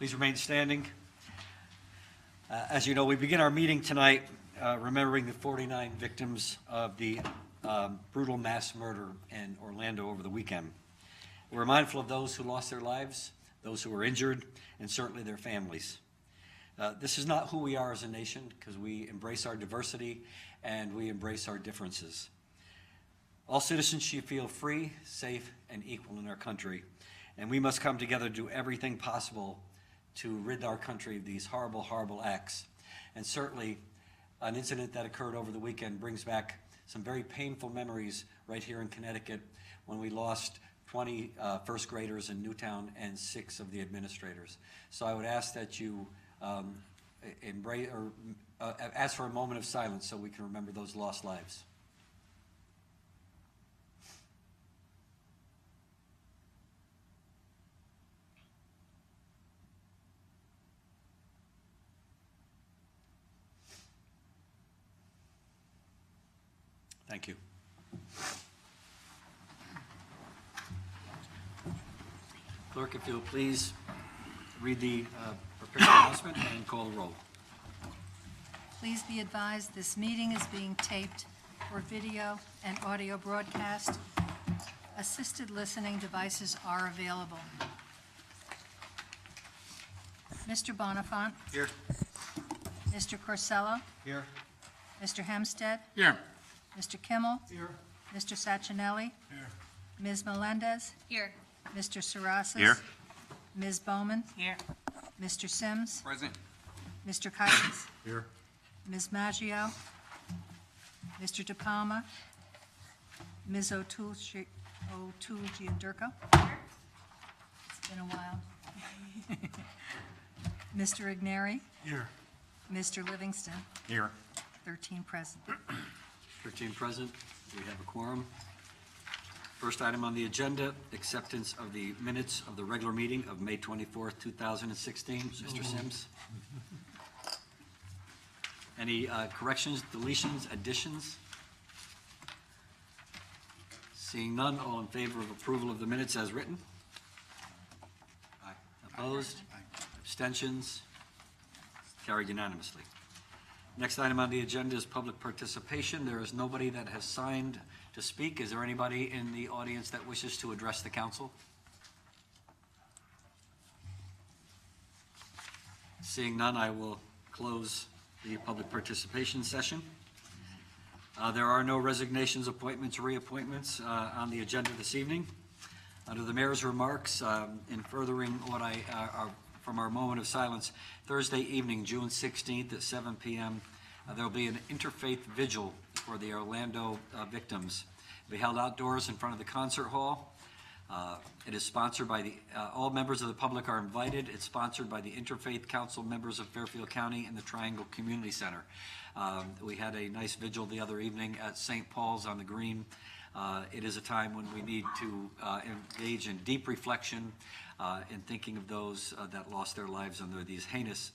Please remain standing. As you know, we begin our meeting tonight remembering the 49 victims of the brutal mass murder in Orlando over the weekend. We're mindful of those who lost their lives, those who were injured, and certainly their families. This is not who we are as a nation, because we embrace our diversity and we embrace our differences. All citizens should feel free, safe, and equal in our country, and we must come together to do everything possible to rid our country of these horrible, horrible acts. And certainly, an incident that occurred over the weekend brings back some very painful memories right here in Connecticut when we lost 20 first graders in Newtown and 6 of the administrators. So I would ask that you ask for a moment of silence so we can remember those lost lives. Thank you. Clerk, if you'll please read the prepared announcement and call the roll. Please be advised this meeting is being taped for video and audio broadcast. Assisted listening devices are available. Mr. Bonifant. Here. Mr. Corsello. Here. Mr. Hempstead. Here. Mr. Kimmel. Here. Mr. Sacchinelli. Here. Ms. Melendez. Here. Mr. Sarasas. Here. Ms. Bowman. Here. Mr. Sims. Present. Mr. Kuypes. Here. Ms. Maggio. Mr. De Palma. Ms. O'Toole-Giandirko. It's been a while. Mr. Igneri. Here. Mr. Livingston. Here. 13 present. 13 present. We have a quorum. First item on the agenda, acceptance of the minutes of the regular meeting of May 24th, 2016. Mr. Sims. Any corrections, deletions, additions? Seeing none, all in favor of approval of the minutes as written? Aye. Opposed? Abstentions? Carried unanimously. Next item on the agenda is public participation. There is nobody that has signed to speak. Is there anybody in the audience that wishes to address the council? Seeing none, I will close the public participation session. There are no resignations, appointments, or reappointments on the agenda this evening. Under the mayor's remarks, in furthering what from our moment of silence, Thursday evening, June 16th at 7 p.m., there will be an interfaith vigil for the Orlando victims. It'll be held outdoors in front of the concert hall. It is sponsored by all members of the public are invited. It's sponsored by the Interfaith Council members of Fairfield County and the Triangle Community Center. We had a nice vigil the other evening at St. Paul's on the Green. It is a time when we need to engage in deep reflection in thinking of those that lost their lives under these heinous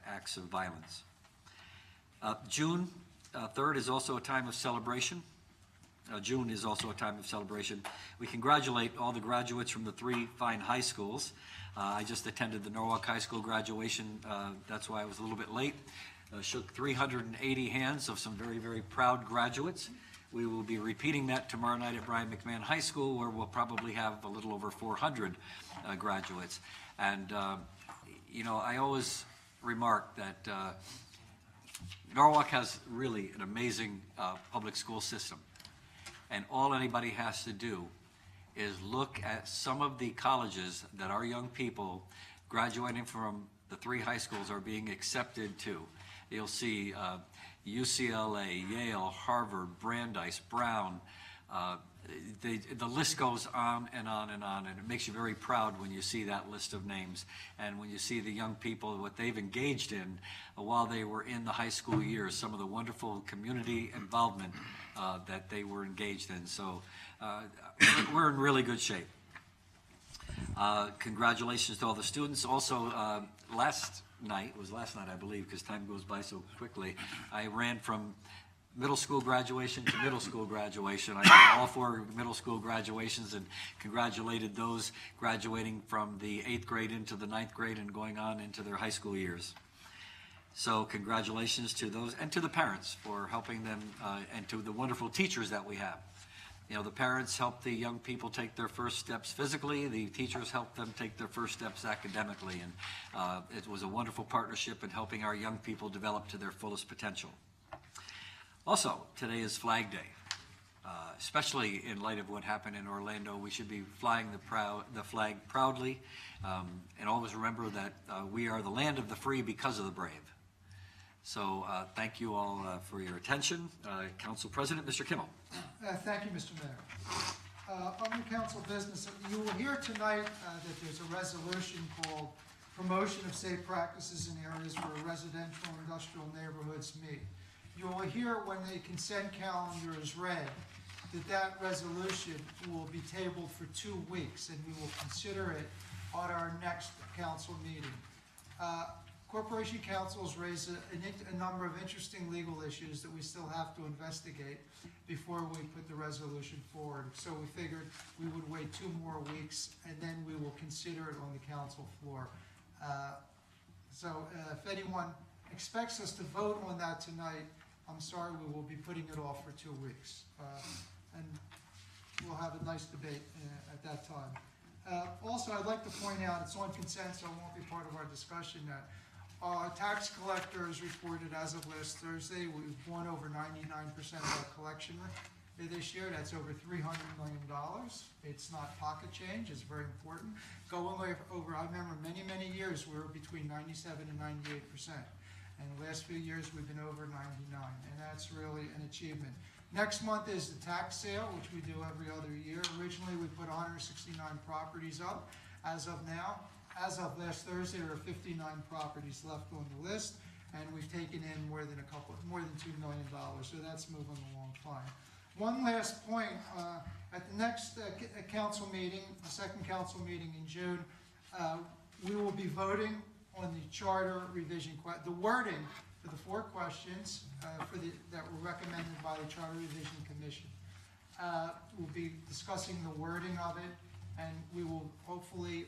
acts of violence. June 3rd is also a time of celebration. June is also a time of celebration. We congratulate all the graduates from the 3 fine high schools. I just attended the Norwalk High School graduation. That's why I was a little bit late. Shook 380 hands of some very, very proud graduates. We will be repeating that tomorrow night at Brian McMahon High School, where we'll probably have a little over 400 graduates. And, you know, I always remark that Norwalk has really an amazing public school system. And all anybody has to do is look at some of the colleges that our young people graduating from the 3 high schools are being accepted to. You'll see UCLA, Yale, Harvard, Brandeis, Brown. The list goes on and on and on, and it makes you very proud when you see that list of names and when you see the young people, what they've engaged in while they were in the high school years, some of the wonderful community involvement that they were engaged in. So we're in really good shape. Congratulations to all the students. Also, last night, I believe, because time goes by so quickly, I ran from middle school graduation to middle school graduation. I did all 4 middle school graduations and congratulated those graduating from the 8th grade into the 9th grade and going on into their high school years. So congratulations to those and to the parents for helping them and to the wonderful teachers that we have. You know, the parents help the young people take their first steps physically. The teachers help them take their first steps academically. And it was a wonderful partnership in helping our young people develop to their fullest potential. Also, today is Flag Day. Especially in light of what happened in Orlando, we should be flying the flag proudly, and always remember that we are the land of the free because of the brave. So thank you all for your attention. Council President, Mr. Kimmel. Thank you, Mr. Mayor. Under council business, you will hear tonight that there's a resolution called Promotion of Safe Practices in Areas Where Residential and Industrial Neighborhoods Meet. You will hear when the consent calendar is read that resolution will be tabled for 2 weeks, and we will consider it on our next council meeting. Corporation councils raise a number of interesting legal issues that we still have to investigate before we put the resolution forward. So we figured we would wait 2 more weeks, and then we will consider it on the council floor. So if anyone expects us to vote on that tonight, I'm sorry, we will be putting it off for 2 weeks. And we'll have a nice debate at that time. Also, I'd like to point out, it's on consent, so it won't be part of our discussion, that tax collector has reported as of last Thursday, we've won over 99% of our collection this year. That's over $300 million. It's not pocket change, it's very important. Going over, I remember many years we were between 97 and 98%. And the last few years we've been over 99, and that's really an achievement. Next month is the tax sale, which we do every other year. Originally, we put 169 properties up. As of now, as of last Thursday, there are 59 properties left on the list, and we've taken in more than $2 million. So that's moving along fine. One last point: at the next council meeting, the second council meeting in June, we will be voting on the charter revision, the wording for the 4 questions that were recommended by the Charter Revision Commission. We'll be discussing the wording of it, and we will hopefully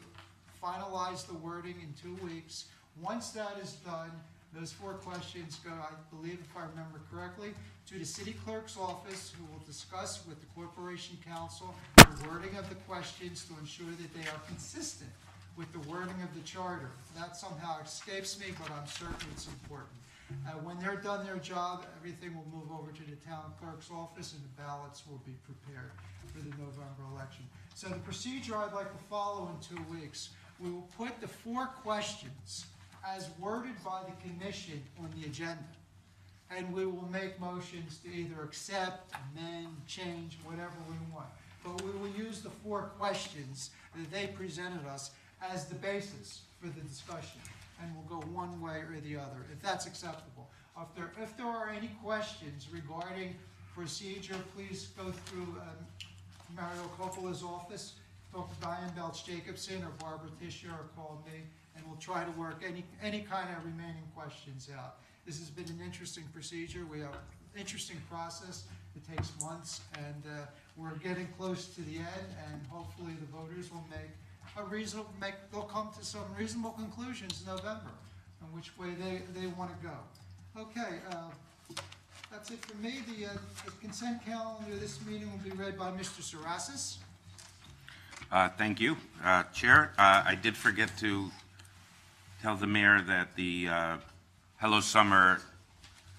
finalize the wording in 2 weeks. Once that is done, those 4 questions go, I believe, if I remember correctly, to the city clerk's office, who will discuss with the Corporation Council the wording of the questions to ensure that they are consistent with the wording of the charter. That somehow escapes me, but I'm certain it's important. When they're done their job, everything will move over to the town clerk's office, and the ballots will be prepared for the November election. So the procedure I'd like to follow in 2 weeks, we will put the 4 questions as worded by the commission on the agenda, and we will make motions to either accept, amend, change, whatever we want. But we will use the 4 questions that they presented us as the basis for the discussion, and we'll go one way or the other, if that's acceptable. If there are any questions regarding procedure, please go through Mario Coppola's office, talk to Diane Belch-Jacobson or Barbara Tischer, or call me, and we'll try to work any kind of remaining questions out. This has been an interesting procedure. We have an interesting process. It takes months, and we're getting close to the end, and hopefully the voters will they'll come to some reasonable conclusions in November on which way they want to go. Okay, that's it for me. The consent calendar of this meeting will be read by Mr. Sarasis. Thank you, Chair. I did forget to tell the mayor that the Hello Summer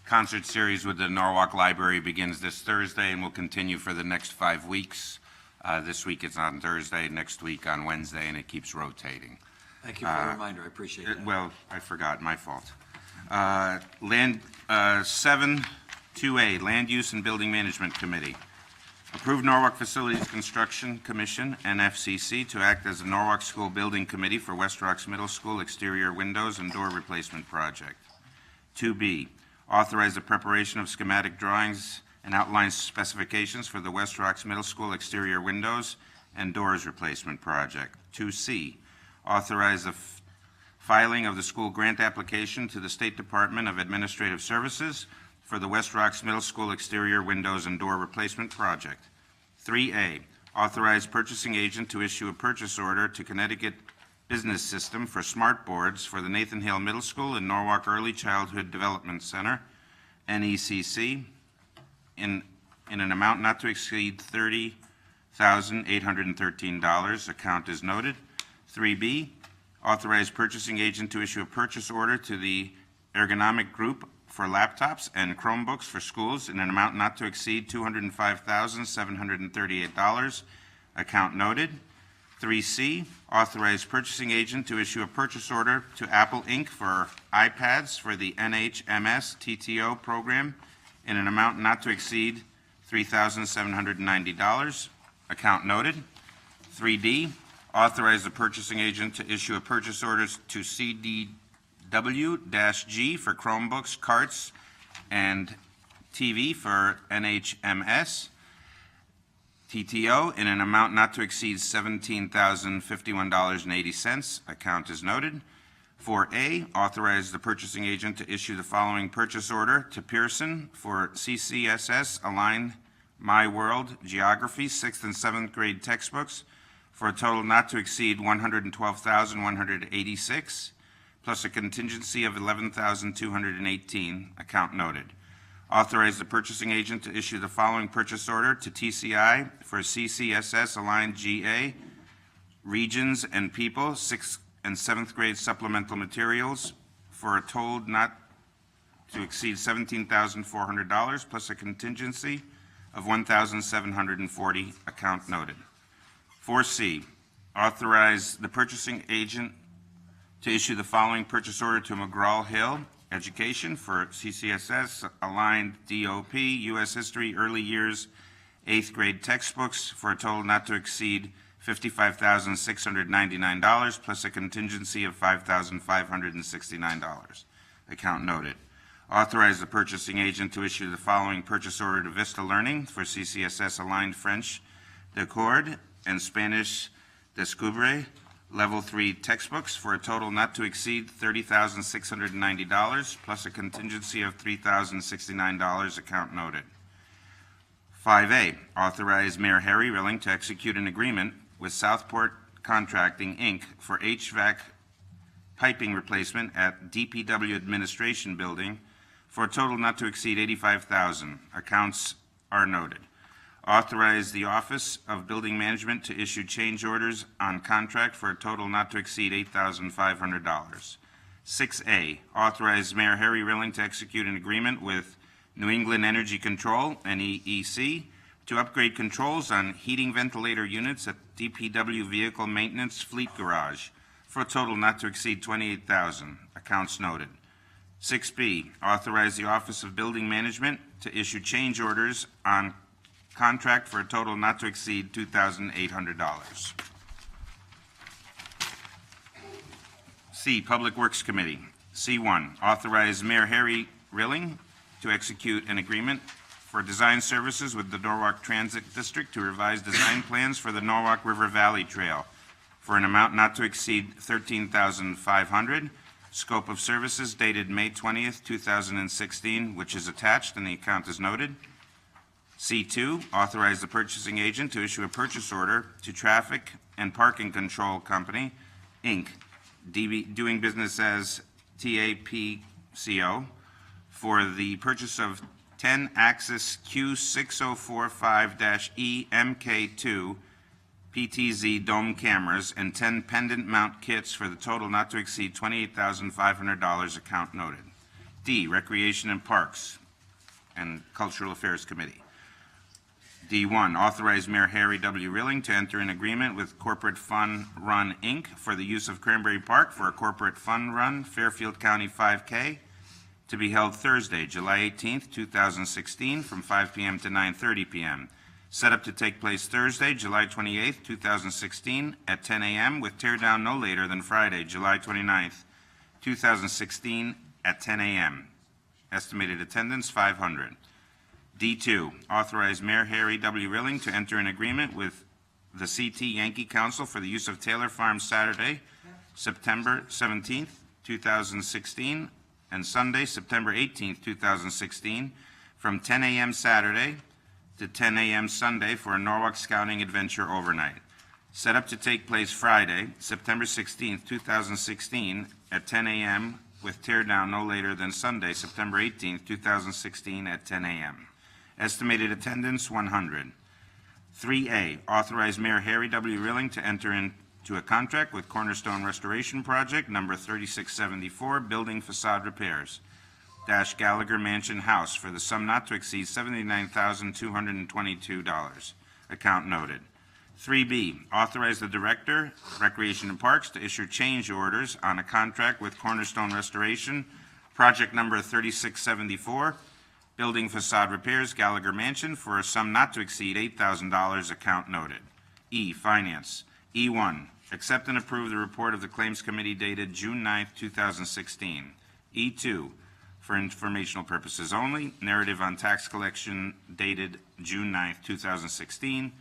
concert series with the Norwalk Library begins this Thursday and will continue for the next 5 weeks. This week it's on Thursday, next week on Wednesday, and it keeps rotating. Thank you for the reminder. I appreciate that. Well, I forgot, my fault. 7-2A, Land Use and Building Management Committee. Approve Norwalk Facilities Construction Commission, NFCC, to act as the Norwalk School Building Committee for West Rocks Middle School exterior windows and door replacement project. 2B, authorize the preparation of schematic drawings and outline specifications for the West Rocks Middle School exterior windows and doors replacement project. 2C, authorize the filing of the school grant application to the State Department of Administrative Services for the West Rocks Middle School exterior windows and door replacement project. 3A, authorize purchasing agent to issue a purchase order to Connecticut Business System for smart boards for the Nathan Hale Middle School and Norwalk Early Childhood Development Center, NECC, in an amount not to exceed $30,813. Account is noted. 3B, authorize purchasing agent to issue a purchase order to the Ergonomic Group for laptops and Chromebooks for schools in an amount not to exceed $205,738. Account noted. 3C, authorize purchasing agent to issue a purchase order to Apple Inc. for iPads for the NHMS TTO program in an amount not to exceed $3,790. Account noted. 3D, authorize the purchasing agent to issue a purchase order to CDW-G for Chromebooks, carts, and TV for NHMS TTO in an amount not to exceed $17,051.80. Account is noted. 4A, authorize the purchasing agent to issue the following purchase order to Pearson for CCSS Aligned My World Geography 6th and 7th grade textbooks for a total not to exceed $112,186, plus a contingency of $11,218. Account noted. Authorize the purchasing agent to issue the following purchase order to TCI for CCSS Aligned GA Regions and People 6th and 7th grade supplemental materials for a total not to exceed $17,400 plus a contingency of $1,740. Account noted. 4C, authorize the purchasing agent to issue the following purchase order to McGraw-Hill Education for CCSS Aligned DOP U.S. History Early Years 8th grade textbooks for a total not to exceed $55,699 plus a contingency of $5,569. Account noted. Authorize the purchasing agent to issue the following purchase order to Vista Learning for CCSS Aligned French Decord and Spanish Descubre Level 3 textbooks for a total not to exceed $30,690 plus a contingency of $3,069. Account noted. 5A, authorize Mayor Harry Rilling to execute an agreement with Southport Contracting, Inc. for HVAC piping replacement at DPW Administration Building for a total not to exceed $85,000. Accounts are noted. Authorize the Office of Building Management to issue change orders on contract for a total not to exceed $8,500. 6A, authorize Mayor Harry Rilling to execute an agreement with New England Energy Control, NEEC, to upgrade controls on heating ventilator units at DPW Vehicle Maintenance Fleet Garage for a total not to exceed $28,000. Accounts noted. 6B, authorize the Office of Building Management to issue change orders on contract for a total not to exceed $2,800. C, Public Works Committee. C1, authorize Mayor Harry Rilling to execute an agreement for design services with the Norwalk Transit District to revise design plans for the Norwalk River Valley Trail for an amount not to exceed $13,500. Scope of services dated May 20th, 2016, which is attached and the account is noted. C2, authorize the purchasing agent to issue a purchase order to Traffic and Parking Control Company, Inc., doing business as TAPCO, for the purchase of 10 Axis Q6045-E MK2 PTZ dome cameras and 10 pendant mount kits for the total not to exceed $28,500. Account noted. D, Recreation and Parks and Cultural Affairs Committee. D1, authorize Mayor Harry W. Rilling to enter an agreement with Corporate Fun Run, Inc. for the use of Cranberry Park for a corporate fun run, Fairfield County 5K, to be held Thursday, July 18th, 2016, from 5 p.m. to 9:30 p.m. Set up to take place Thursday, July 28th, 2016, at 10 a.m., with teardown no later than Friday, July 29th, 2016, at 10 a.m. Estimated attendance, 500. D2, authorize Mayor Harry W. Rilling to enter an agreement with the CT Yankee Council for the use of Taylor Farm Saturday, September 17th, 2016, and Sunday, September 18th, 2016, from 10 a.m. Saturday to 10 a.m. Sunday for a Norwalk Scouting Adventure overnight. Set up to take place Friday, September 16th, 2016, at 10 a.m., with teardown no later than Sunday, September 18th, 2016, at 10 a.m. Estimated attendance, 100. 3A, authorize Mayor Harry W. Rilling to enter into a contract with Cornerstone Restoration Project, number 3674, building facade repairs, Gallagher Mansion House, for the sum not to exceed $79,222. Account noted. 3B, authorize the Director, Recreation and Parks, to issue change orders on a contract with Cornerstone Restoration, project number 3674, building facade repairs, Gallagher Mansion, for a sum not to exceed $8,000. Account noted. E, Finance. E1, accept and approve the report of the Claims Committee dated June 9th, 2016. E2, for informational purposes only, narrative on tax collection dated June 9th, 2016.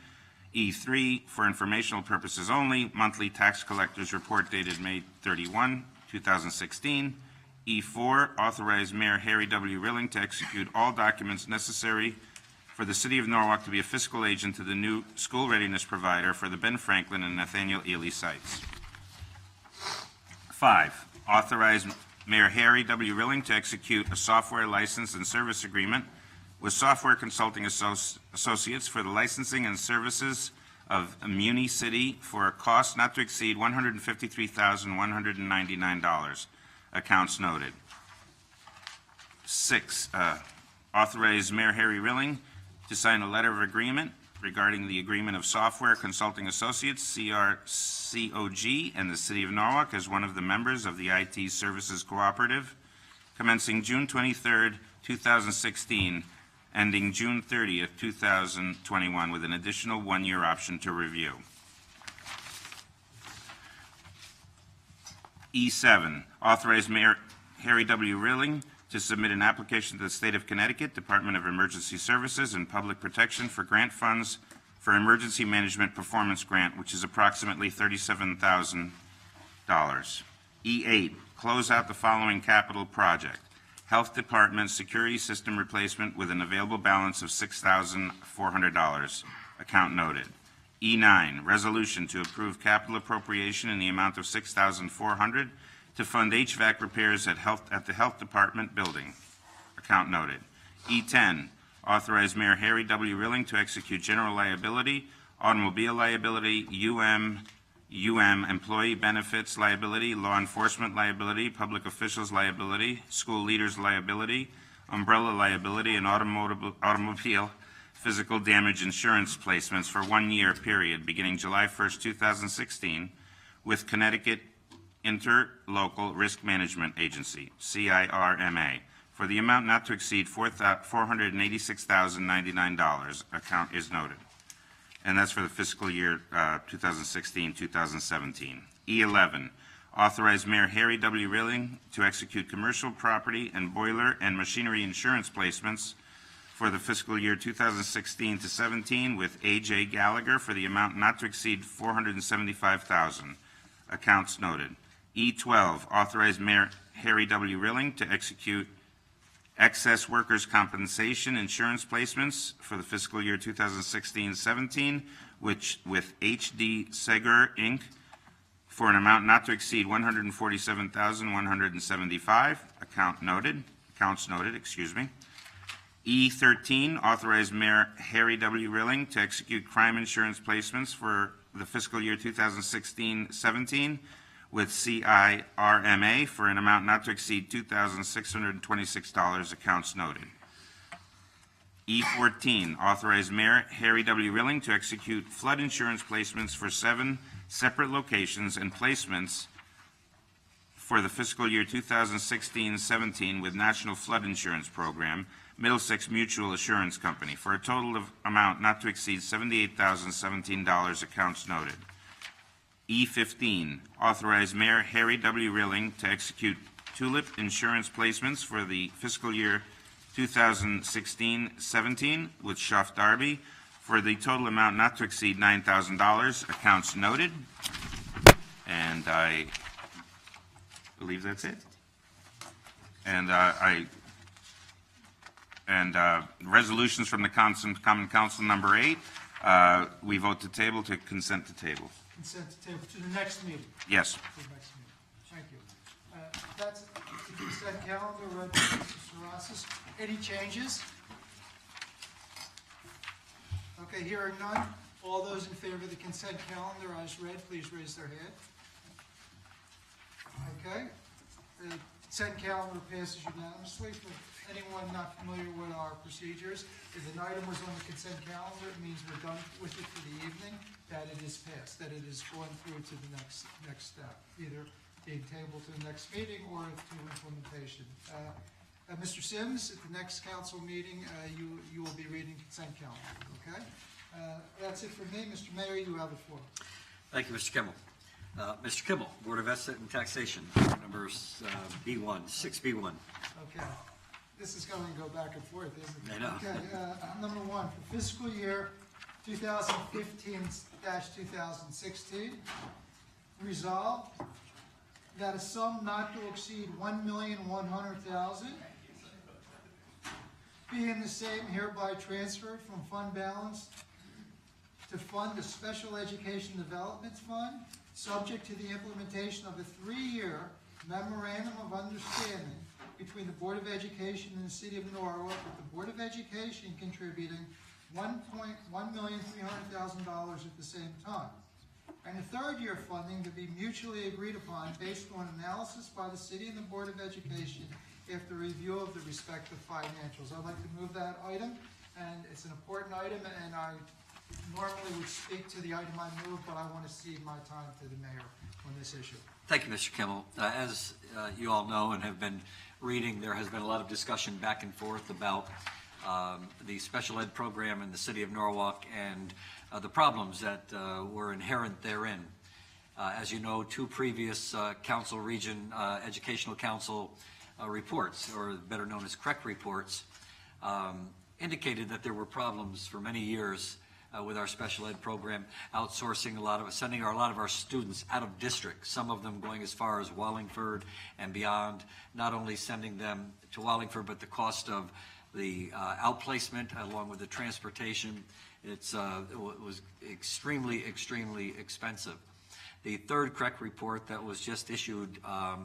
E3, for informational purposes only, monthly tax collectors report dated May 31, 2016. E4, authorize Mayor Harry W. Rilling to execute all documents necessary for the City of Norwalk to be a fiscal agent to the new school readiness provider for the Ben Franklin and Nathaniel Ely sites. 5, authorize Mayor Harry W. Rilling to execute a software license and service agreement with Software Consulting Associates for the licensing and services of Muni City for a cost not to exceed $153,199. Accounts noted. 6, authorize Mayor Harry Rilling to sign a letter of agreement regarding the agreement of Software Consulting Associates, CRCOG, and the City of Norwalk as one of the members of the IT Services Cooperative, commencing June 23rd, 2016, ending June 30th, 2021, with an additional one-year option to review. E7, authorize Mayor Harry W. Rilling to submit an application to the State of Connecticut Department of Emergency Services and Public Protection for grant funds for Emergency Management Performance Grant, which is approximately $37,000. E8, close out the following capital project: Health Department Security System Replacement with an available balance of $6,400. Account noted. E9, resolution to approve capital appropriation in the amount of $6,400 to fund HVAC repairs at the Health Department building. Account noted. E10, authorize Mayor Harry W. Rilling to execute general liability, automobile liability, employee benefits liability, law enforcement liability, public officials liability, school leaders liability, umbrella liability, and automobile physical damage insurance placements for 1 year period beginning July 1st, 2016 with Connecticut Interlocal Risk Management Agency, CIRMA, for the amount not to exceed $486,099. Account is noted. And that's for the fiscal year 2016-2017. E11, authorize Mayor Harry W. Rilling to execute commercial property and boiler and machinery insurance placements for the fiscal year 2016 to 17 with A.J. Gallagher for the amount not to exceed $475,000. Accounts noted. E12, authorize Mayor Harry W. Rilling to execute excess workers' compensation insurance placements for the fiscal year 2016-17 with H.D. Seger, Inc. for an amount not to exceed $147,175. Accounts noted, E13, authorize Mayor Harry W. Rilling to execute crime insurance placements for the fiscal year 2016-17 with CIRMA for an amount not to exceed $2,626. Accounts noted. E14, authorize Mayor Harry W. Rilling to execute flood insurance placements for 7 separate locations and placements for the fiscal year 2016-17 with National Flood Insurance Program, Middlesex Mutual Assurance Company, for a total of amount not to exceed $78,017. Accounts noted. E15, authorize Mayor Harry W. Rilling to execute TULIP insurance placements for the fiscal year 2016-17 with Schuff Darby for the total amount not to exceed $9,000. Accounts noted. And I believe that's it. Resolutions from the Common Council number 8, we vote to table to consent to table. Consent to table to the next meeting. Yes. To the next meeting. Thank you. That's the consent calendar, read by Mr. Sarazis. Any changes? Okay, hearing none. All those in favor of the consent calendar as read, please raise their hand. Okay. The consent calendar passes unanimously. For anyone not familiar with our procedures, if an item was on the consent calendar, it means we're done with it for the evening, that it is passed, that it is going through to the next step, either being tabled to the next meeting or to implementation. Mr. Sims, at the next council meeting, you will be reading consent calendar, okay? That's it for me. Mr. Mayor, you have the floor. Thank you, Mr. Kimball. Mr. Kimball, Board of Estimate and Taxation, numbers B1, 6B1. Okay. This is going to go back and forth, isn't it? I know. Okay, number one, for fiscal year 2015-2016, resolved that a sum not to exceed $1,100,000 being the same hereby transferred from fund balance to fund the Special Education Development Fund, subject to the implementation of a 3-year memorandum of understanding between the Board of Education and the City of Norwalk, with the Board of Education contributing $1,300,000 at the same time. And the 3rd-year funding to be mutually agreed upon based on analysis by the City and the Board of Education after review of the respective financials. I'd like to move that item, and it's an important item, and I normally would speak to the item I move, but I want to cede my time to the mayor on this issue. Thank you, Mr. Kimball. As you all know and have been reading, there has been a lot of discussion back and forth about the special ed program in the City of Norwalk and the problems that were inherent therein. As you know, 2 previous council region educational council reports, or better known as CREC reports, indicated that there were problems for many years with our special ed program, outsourcing sending a lot of our students out of district, some of them going as far as Wallingford and beyond, not only sending them to Wallingford, but the cost of the outplacement along with the transportation. It was extremely, extremely expensive. The 3rd CREC report that was just issued, I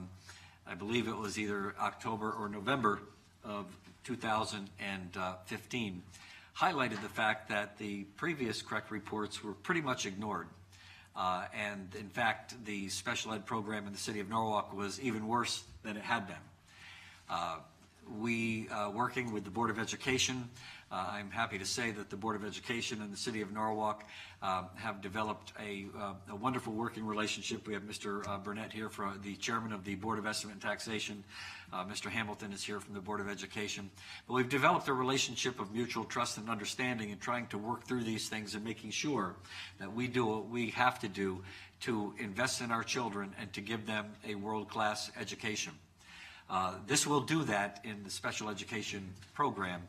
believe it was either October or November of 2015, highlighted the fact that the previous CREC reports were pretty much ignored. And in fact, the special ed program in the City of Norwalk was even worse than it had been. Working with the Board of Education, I'm happy to say that the Board of Education and the City of Norwalk have developed a wonderful working relationship. We have Mr. Burnett here, the chairman of the Board of Estimate and Taxation. Mr. Hamilton is here from the Board of Education. But we've developed a relationship of mutual trust and understanding and trying to work through these things and making sure that we do what we have to do to invest in our children and to give them a world-class education. This will do that in the special education program,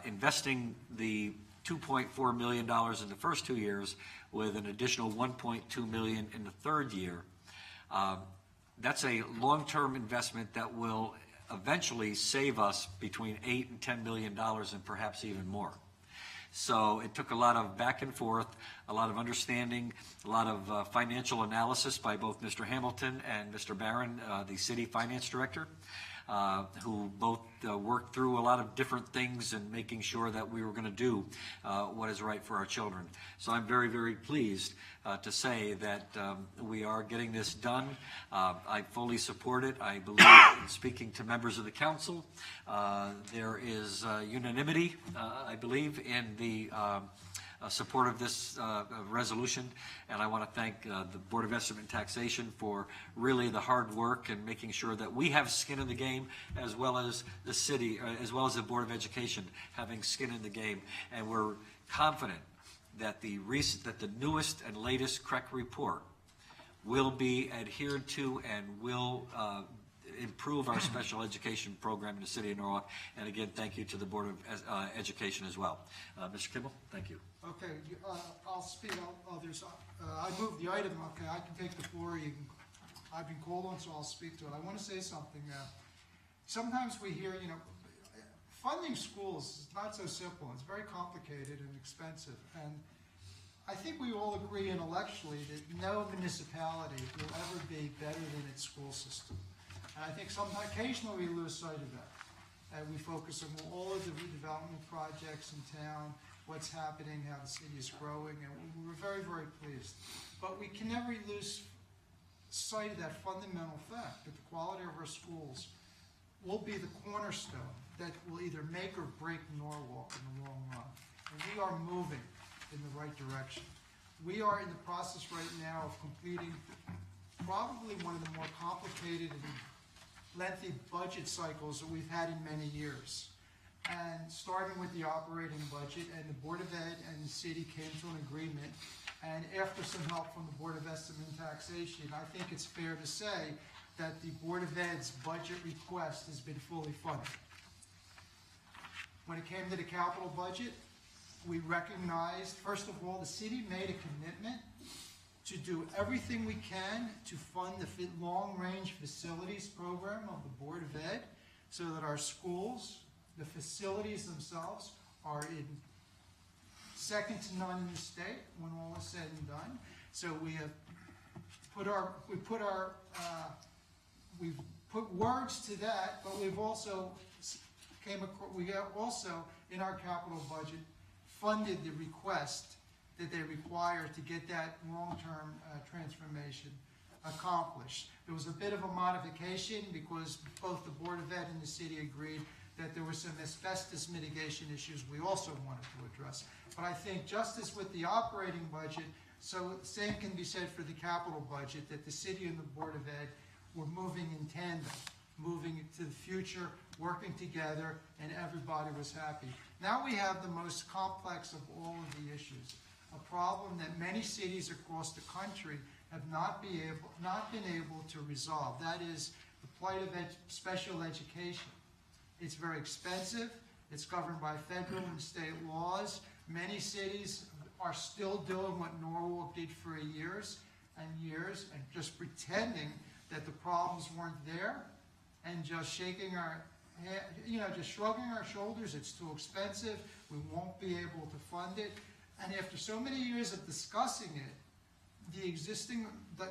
investing the $2.4 million in the first 2 years with an additional $1.2 million in the 3rd year. That's a long-term investment that will eventually save us between $8 and $10 million and perhaps even more. So it took a lot of back and forth, a lot of understanding, a lot of financial analysis by both Mr. Hamilton and Mr. Barron, the city finance director, who both worked through a lot of different things and making sure that we were going to do what is right for our children. So I'm very, very pleased to say that we are getting this done. I fully support it. I believe, in speaking to members of the council, there is unanimity, I believe, in the support of this resolution, and I want to thank the Board of Estimate and Taxation for really the hard work and making sure that we have skin in the game, as well as the city, as well as the Board of Education having skin in the game. And we're confident that the newest and latest CREC report will be adhered to and will improve our special education program in the City of Norwalk. And again, thank you to the Board of Education as well. Mr. Kimball, thank you. Okay, I'll speak. I moved the item. Okay, I can take the floor. I've been called on, so I'll speak to it. I want to say something. sometimes we hear, funding schools is not so simple. It's very complicated and expensive. And I think we all agree intellectually that no municipality will ever be better than its school system. And I think sometimes, occasionally, we lose sight of that. And we focus on all of the redevelopment projects in town, what's happening, how the city is growing, and we're very, very pleased. But we can never lose sight of that fundamental fact that the quality of our schools will be the cornerstone that will either make or break Norwalk in the long run. And we are moving in the right direction. We are in the process right now of completing probably one of the more complicated and lengthy budget cycles that we've had in many years. And starting with the operating budget, and the Board of Ed and the city came to an agreement. And after some help from the Board of Estimate and Taxation, I think it's fair to say that the Board of Ed's budget request has been fully funded. When it came to the capital budget, we recognized, first of all, the city made a commitment to do everything we can to fund the long-range facilities program of the Board of Ed so that our schools, the facilities themselves, are in second to none in the state when all is said and done. So we've put words to that, but we've also in our capital budget funded the request that they require to get that long-term transformation accomplished. There was a bit of a modification because both the Board of Ed and the city agreed that there were some asbestos mitigation issues we also wanted to address. But I think just as with the operating budget, so same can be said for the capital budget, that the city and the Board of Ed were moving in tandem, moving into the future, working together, and everybody was happy. Now we have the most complex of all of the issues, a problem that many cities across the country have not been able to resolve. That is the plight of special education. It's very expensive. It's governed by federal and state laws. Many cities are still doing what Norwalk did for years and years, and just pretending that the problems weren't there, and just shaking our head, just shrugging our shoulders. It's too expensive. We won't be able to fund it. And after so many years of discussing it,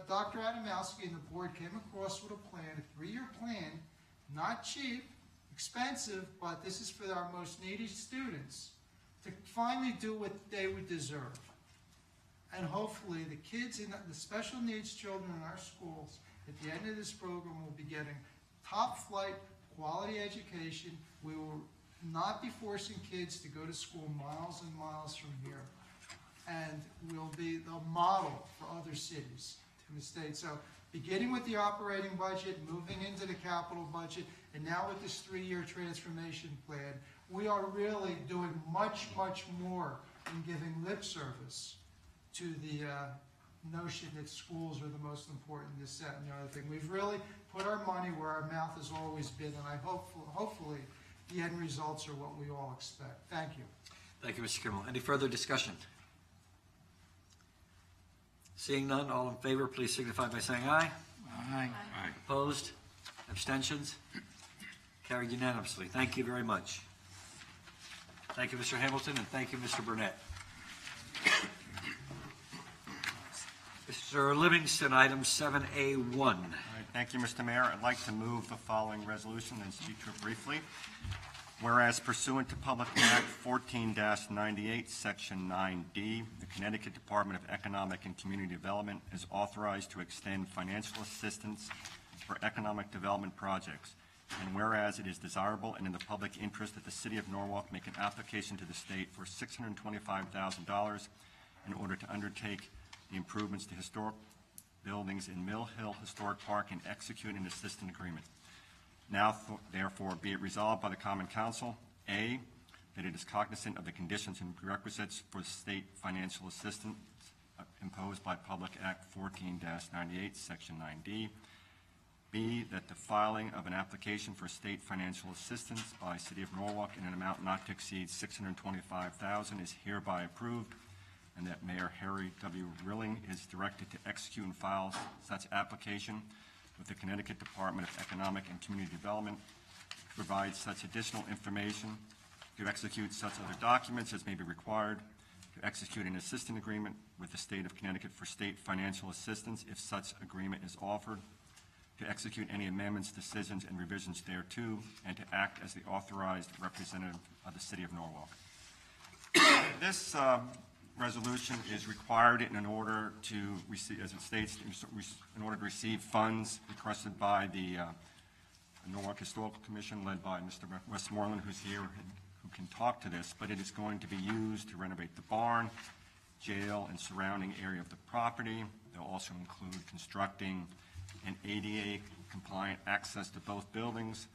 Dr. Adamowski and the board came across with a plan, a 3-year plan, not cheap, expensive, but this is for our most needy students, to finally do what they would deserve. And hopefully the kids, in the special needs children in our schools, at the end of this program will be getting top flight, quality education. We will not be forcing kids to go to school miles and miles from here. And we'll be the model for other cities in the state. So beginning with the operating budget, moving into the capital budget, and now with this 3-year transformation plan, we are really doing much, much more than giving lip service to the notion that schools are the most important, this, that, and the other thing. We've really put our money where our mouth has always been, and I hopefully the end results are what we all expect. Thank you. Thank you, Mr. Kimmel. Any further discussion? Seeing none, all in favor, please signify by saying aye. Aye. Opposed? Abstentions? Carried unanimously. Thank you very much. Thank you, Mr. Hamilton, and thank you, Mr. Burnett. Mr. Livingston, item 7A1. All right, thank you, Mr. Mayor. I'd like to move the following resolution and speak to it briefly. Whereas pursuant to Public Act 14-98, Section 9D, the Connecticut Department of Economic and Community Development is authorized to extend financial assistance for economic development projects. And whereas it is desirable and in the public interest that the City of Norwalk make an application to the state for $625,000 in order to undertake the improvements to historic buildings in Mill Hill Historic Park and execute an assistance agreement. Now, therefore, be it resolved by the Common Council, A, that it is cognizant of the conditions and prerequisites for state financial assistance imposed by Public Act 14-98, Section 9D. B, that the filing of an application for state financial assistance by City of Norwalk in an amount not to exceed $625,000 is hereby approved, and that Mayor Harry W. Rilling is directed to execute and file such application with the Connecticut Department of Economic and Community Development provide such additional information, to execute such other documents as may be required, to execute an assistance agreement with the State of Connecticut for state financial assistance if such agreement is offered, to execute any amendments, decisions, and revisions thereto, and to act as the authorized representative of the City of Norwalk. This resolution is required in order to receive, as it states, in order to receive funds requested by the Norwalk Historical Commission, led by Mr. Westmoreland, who's here, who can talk to this, but it is going to be used to renovate the barn, jail, and surrounding area of the property. They'll also include constructing an ADA compliant access to both buildings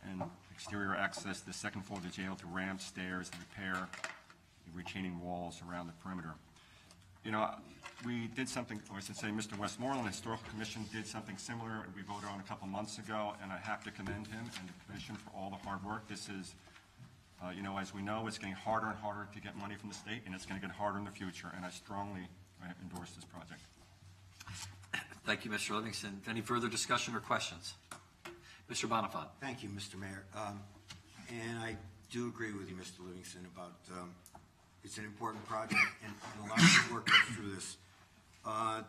and exterior access to the second floor of the jail through ramps, stairs, and repair the retaining walls around the perimeter. You know, we did something, or I should say Mr. Westmoreland, the Historical Commission did something similar, and we voted on a couple months ago, and I have to commend him and the commission for all the hard work. This is, you know, as we know, it's getting harder and harder to get money from the state, and it's going to get harder in the future, and I strongly endorse this project. Thank you, Mr. Livingston. Any further discussion or questions? Mr. Bonifant. Thank you, Mr. Mayor. And I do agree with you, Mr. Livingston, about it's an important project, and a lot of work goes through this.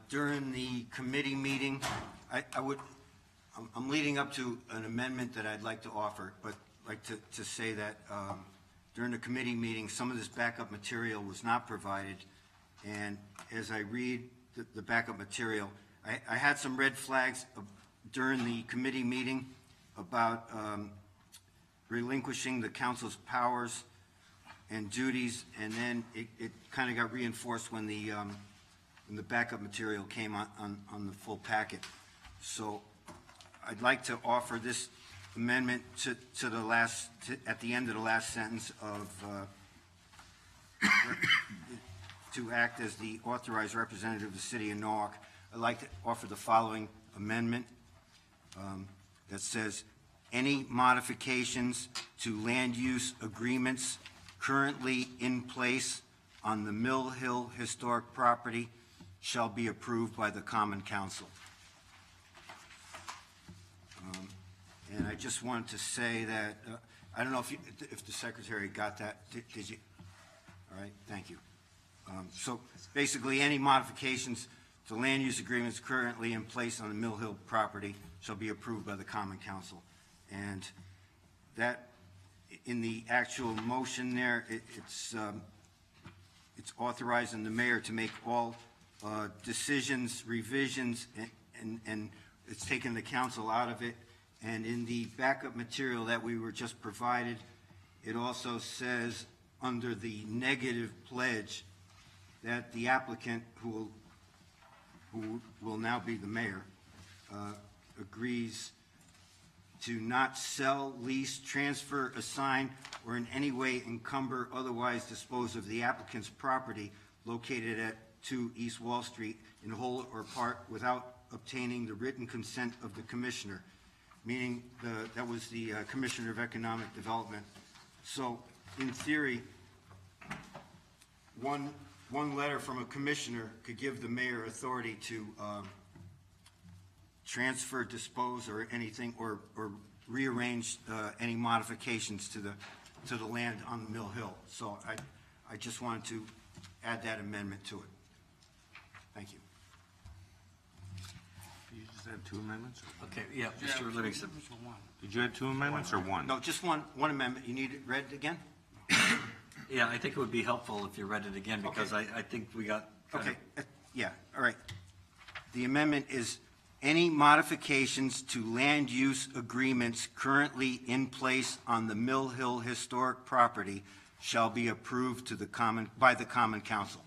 During the committee meeting, I'm leading up to an amendment that I'd like to offer, but like to say that during the committee meeting, some of this backup material was not provided, and as I read the backup material, I had some red flags during the committee meeting about relinquishing the council's powers and duties, and then it kind of got reinforced when the backup material came on the full packet. So I'd like to offer this amendment to the last, at the end of the last sentence of to act as the authorized representative of the City of Norwalk. I'd like to offer the following amendment that says, any modifications to land use agreements currently in place on the Mill Hill Historic Property shall be approved by the Common Council. And I just wanted to say that, I don't know if the Secretary got that. Did you? All right, thank you. So basically, any modifications to land use agreements currently in place on the Mill Hill property shall be approved by the Common Council. And that, in the actual motion there, it's authorizing the mayor to make all decisions, revisions, and it's taken the council out of it. And in the backup material that we were just provided, it also says under the negative pledge that the applicant, who will now be the mayor, agrees to not sell, lease, transfer, assign, or in any way encumber, otherwise dispose of the applicant's property located at 2 East Wall Street in whole or part without obtaining the written consent of the commissioner, meaning that was the Commissioner of Economic Development. So in theory, one letter from a commissioner could give the mayor authority to transfer, dispose, or anything, or rearrange any modifications to the land on the Mill Hill. So I just wanted to add that amendment to it. Thank you. You just had two amendments? Okay, yeah, Mr. Livingston. Did you have two amendments or one? No, just one amendment. You need it read again? Yeah, I think it would be helpful if you read it again, because Okay. I think we got kind of- Okay, yeah, all right. The amendment is, any modifications to land use agreements currently in place on the Mill Hill Historic Property shall be approved by the Common Council.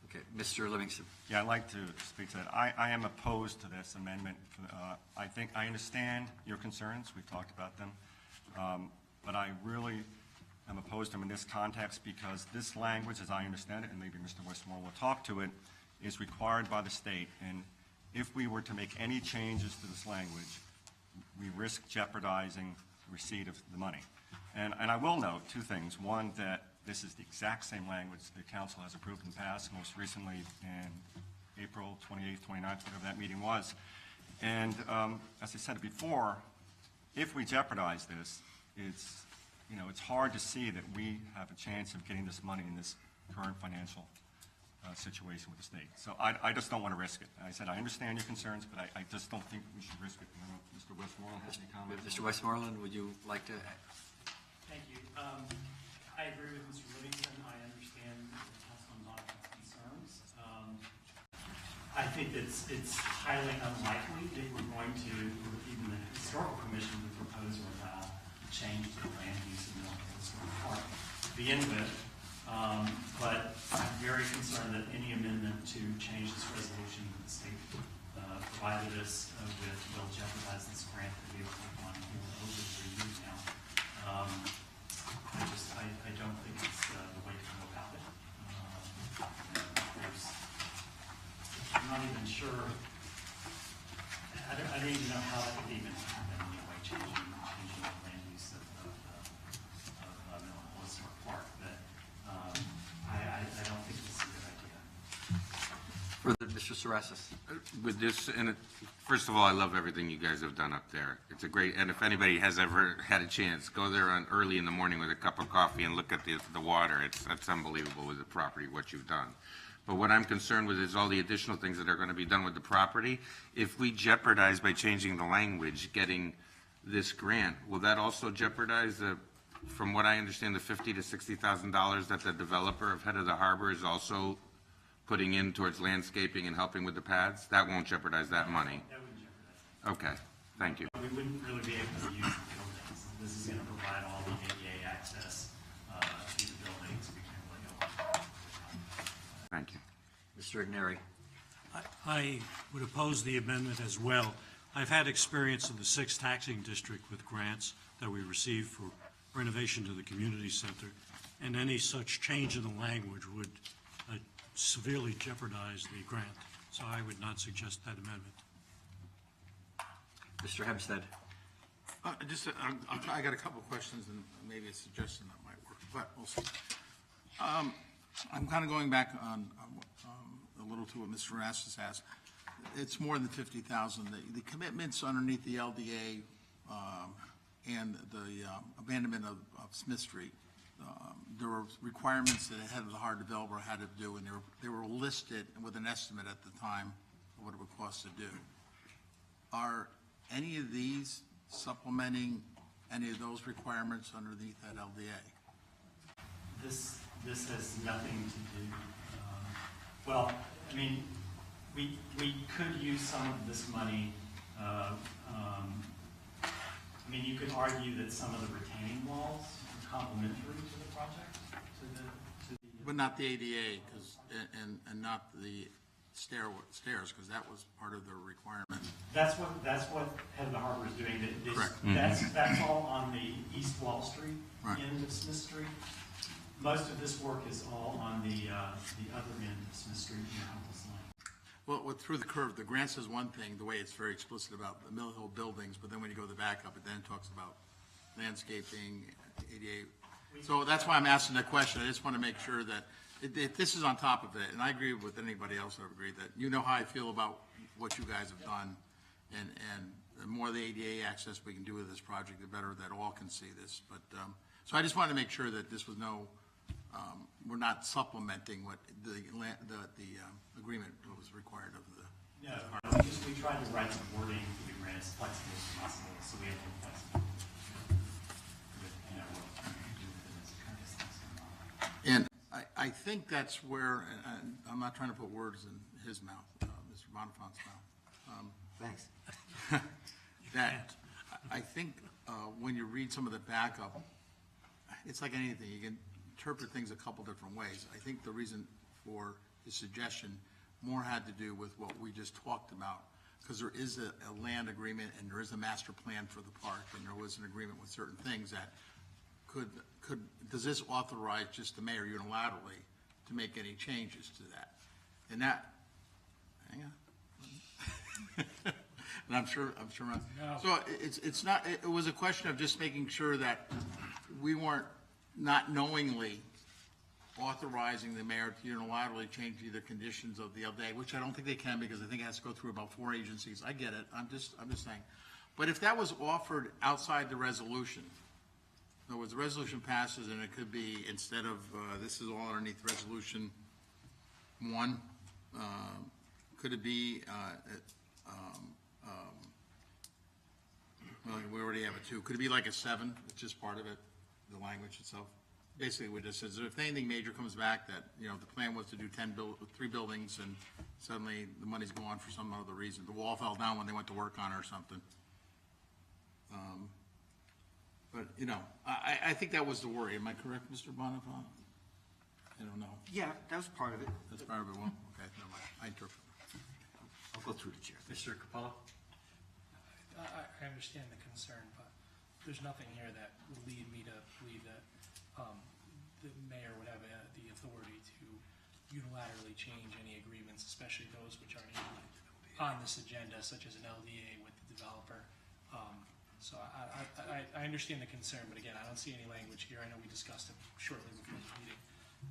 Okay, Mr. Livingston. Yeah, I'd like to speak to that. I am opposed to this amendment. I think I understand your concerns. We've talked about them. But I really am opposed to them in this context because this language, as I understand it, and maybe Mr. Westmore will talk to it, is required by the state. And if we were to make any changes to this language, we risk jeopardizing the receipt of the money. And I will note two things. One, that this is the exact same language the council has approved in the past, most recently in April 28th, 29th, whatever that meeting was. And as I said before, if we jeopardize this, it's, you know, it's hard to see that we have a chance of getting this money in this current financial situation with the state. So I just don't want to risk it. I said, I understand your concerns, but I just don't think we should risk it. I don't know if Mr. Westmoreland has any comments? Mr. Westmoreland, would you like to? Thank you. I agree with Mr. Livingston. I understand Councilman Donovan's concerns. I think it's highly unlikely that we're going to, or even the Historical Commission would propose or allow change to the land use in the historic park to begin with. But I'm very concerned that any amendment to change this resolution that the state provided us with will jeopardize this grant that we have worked on for over 3 years now. I don't think it's the way to go about it. I'm not even sure, I don't even know how that could even happen anyway, changing the land use of Middle Historic Park, but I don't think this is a good idea. Further, Mr. Sarasis. With this, first of all, I love everything you guys have done up there. It's a great, and if anybody has ever had a chance, go there on early in the morning with a cup of coffee and look at the water. That's unbelievable with the property, what you've done. But what I'm concerned with is all the additional things that are going to be done with the property. If we jeopardize by changing the language, getting this grant, will that also jeopardize from what I understand, the $50,000 to $60,000 that the developer of Head of the Harbor is also putting in towards landscaping and helping with the pads? That won't jeopardize that money? That wouldn't jeopardize Okay, thank you. it. We wouldn't really be able to use the buildings. This is going to provide all the ADA access to the buildings. We can't really go. Thank you. Mr. Igneri. I would oppose the amendment as well. I've had experience in the 6th taxing district with grants that we received for renovation to the community center, and any such change in the language would severely jeopardize the grant. So I would not suggest that amendment. Mr. Hempstead. I got a couple of questions and maybe a suggestion that might work, but we'll see. I'm kind of going back on a little to what Mr. Rasmus asked. It's more than 50,000. The commitments underneath the LDA and the abandonment of Smith Street, there were requirements that a Head of the Harbor developer had to do, and they were listed with an estimate at the time of what it would cost to do. Are any of these supplementing any of those requirements underneath that LDA? This has nothing to do, well, I mean, we could use some of this money, I mean, you could argue that some of the retaining walls are complementary to the project, But not the ADA, and not the stairs, because that was part of the requirement. That's what Head of the Harbor is doing. Correct. That's all on the East Wall Street Right. end of Smith Street. Most of this work is all on the other end of Smith Street near Humphreys Lane. Well, through the curve, the grant says one thing, the way it's very explicit about the Mill Hill buildings, but then when you go to the backup, it then talks about landscaping, ADA. So that's why I'm asking the question. I just want to make sure that if this is on top of it, and I agree with anybody else that I've agreed that, you know how I feel about what you guys have done, and the more the ADA access we can do with this project, the better that all can see this. But, so I just wanted to make sure that this was we're not supplementing what the agreement was required of the. No, we tried to write some wording to be ran as flexible as possible, so we have to be flexible with, you know, what we can do with it as a current distance. And I think that's where, and I'm not trying to put words in his mouth, Mr. Bonifant's mouth. Thanks. That, I think when you read some of the backup, it's like anything, you can interpret things a couple different ways. I think the reason for his suggestion more had to do with what we just talked about, because there is a land agreement and there is a master plan for the park, and there was an agreement with certain things that does this authorize just the mayor unilaterally to make any changes to that? And that, hang on. And I'm sure. So it's not, it was a question of just making sure that we weren't not knowingly authorizing the mayor to unilaterally change either conditions of the LDA, which I don't think they can, because I think it has to go through about 4 agencies. I get it. I'm just saying. But if that was offered outside the resolution, in other words, the resolution passes and it could be, instead of, this is all underneath resolution 1, could it be, well, we already have a 2, could it be like a 7, it's just part of it, the language itself? Basically, what this says, if anything major comes back that, you know, the plan was to do 3 buildings and suddenly the money's gone for some other reason, the wall fell down when they went to work on it or something. But, you know, I think that was the worry. Am I correct, Mr. Bonifant? I don't know. Yeah, that was part of it. That's part of it. Well, okay, never mind. I interpret. I'll go through the chair. Mr. Capello? I understand the concern, but there's nothing here that would lead me to believe that the mayor would have the authority to unilaterally change any agreements, especially those which aren't even on this agenda, such as an LDA with the developer. So I understand the concern, but again, I don't see any language here. I know we discussed it shortly before the meeting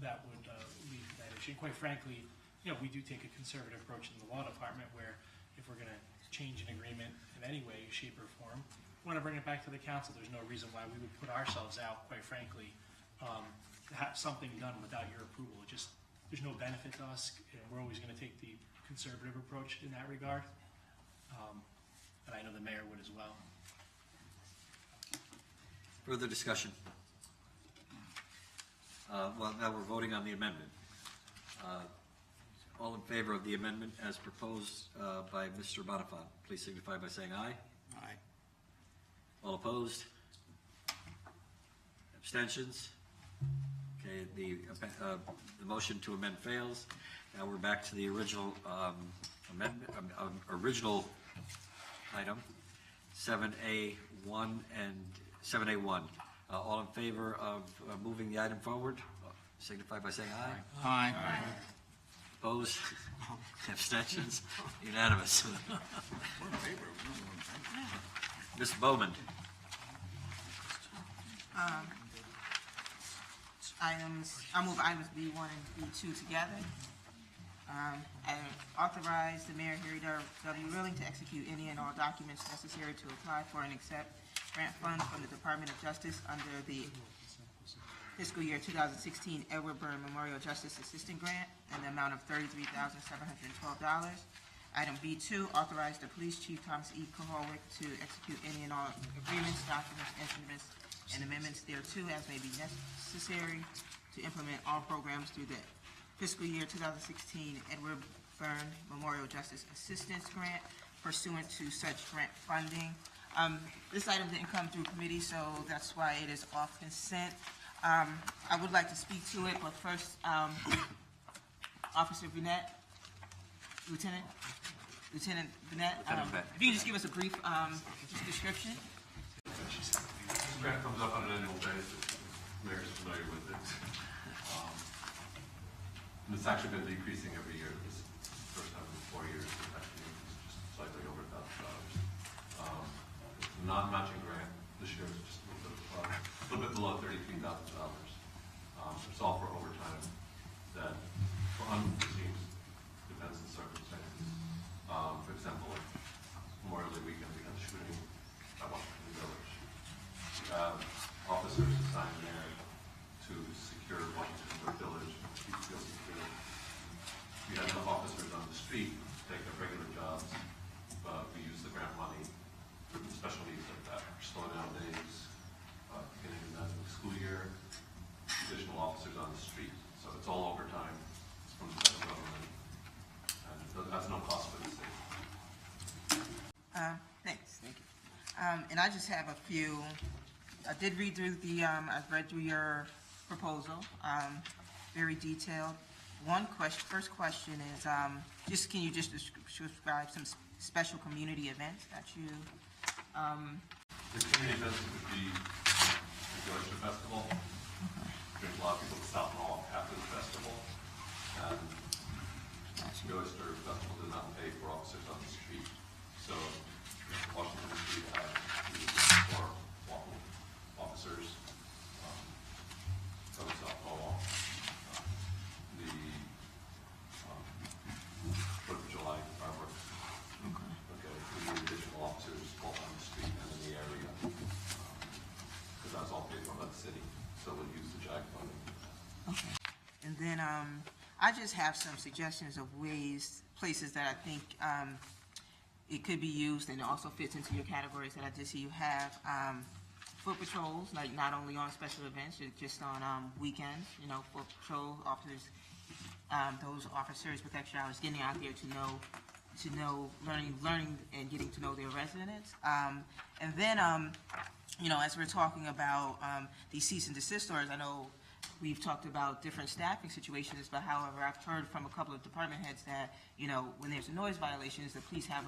that would lead to that issue. And quite frankly, you know, we do take a conservative approach in the law department where if we're going to change an agreement in any way, shape, or form, we want to bring it back to the council. There's no reason why we would put ourselves out, quite frankly, to have something done without your approval. It just, there's no benefit to us, and we're always going to take the conservative approach in that regard. And I know the mayor would as well. Further discussion? Well, now we're voting on the amendment. All in favor of the amendment as proposed by Mr. Bonifant, please signify by saying aye. Aye. All opposed? Abstentions? Okay, the motion to amend fails. Now we're back to the original amendment, original item, 7A1 and 7A1. All in favor of moving the item forward, signify by saying aye. Aye. Opposed? Abstentions? Unanimous. Ms. Bowman? I'll move items B1 and B2 together. And authorize the mayor, Harry W. Rilling, to execute any and all documents necessary to apply for and accept grant funds from the Department of Justice under the fiscal year 2016 Edward Byrne Memorial Justice Assistant Grant in the amount of $33,712. Item B2, authorize the police chief, Thomas E. Koholic, to execute any and all agreements, documents, instruments, and amendments thereto as may be necessary to implement all programs through the fiscal year 2016 Edward Byrne Memorial Justice Assistance Grant pursuant to such grant funding. This item didn't come through committee, so that's why it is off consent. I would like to speak to it, but first, Officer Burnett, Lieutenant Burnett, if you can just give us a brief description. This grant comes up on an annual basis. The mayor's familiar with it. And it's actually been decreasing every year. This first time in 4 years, it's actually increased just slightly over $1,000. It's a non-matching grant. This year it's just a little bit below $33,000. It's all for overtime that, for unforeseen, depends on circumstances. For example, Memorial Day weekend, we had a shooting at Washington Village. We have officers assigned there to secure Washington Village, keep it feel secure. We have enough officers on the street to take their regular jobs, but we use the grant money for the special needs like that, slow down days, beginning of the school year, additional officers on the street. So it's all overtime. It's from the federal government, and it has no cost for the state. Thanks, thank you. And I just have a few, I did read through I've read through your proposal, very detailed. First question is, can you just describe some special community events that you, The community events would be the Oyster Festival. There's a lot of people at South Hall after the festival. And the Oyster Festival does not pay for officers on the street. So Washington Street has for officers from South Hall. The 4th of July fireworks. Okay, we need additional officers both on the street I just have some suggestions of places that I think, it could be used, and it also fits into your categories that I did see you have. Foot patrols, like not only on special events, but just on, weekends, foot patrol officers, those officers with extra hours getting out there to know, learning and getting to know their residents. And then, as we're talking about, these cease and desist orders, I know we've talked about different staffing situations, but however, I've heard from a couple of department heads that, when there's a noise violation, the police have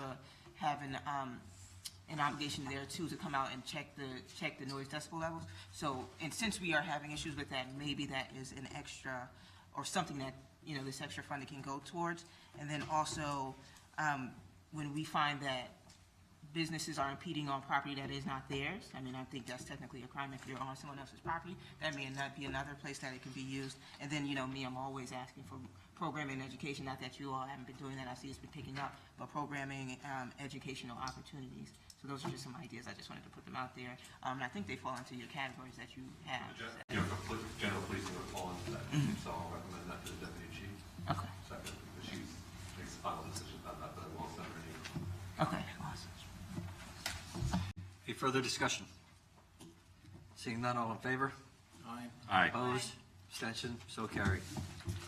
an obligation there too to come out and check the noise decibel levels. So, and since we are having issues with that, maybe that is an extra, or something that, this extra funding can go towards. And then also, when we find that businesses are impeding on property that is not theirs, I think that's technically a crime if you're on someone else's property. That may not be another place that it can be used. And then, me, I'm always asking for programming and education, not that you all haven't been doing that, I see it's been picking up, but programming, educational opportunities. So those are just some ideas, I just wanted to put them out there. And I think they fall into your categories that you have. General policing would fall into that, so I'll recommend that to the deputy chief. Okay. Second, because she makes the final decision about that, but I won't send her an email. Okay, awesome. Any further discussion? Seeing none, all in favor? Aye. Opposed? Abstention? So carried.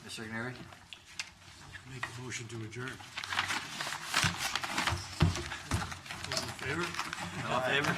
Mr. Igneri? Make a motion to adjourn. All in favor? All in favor?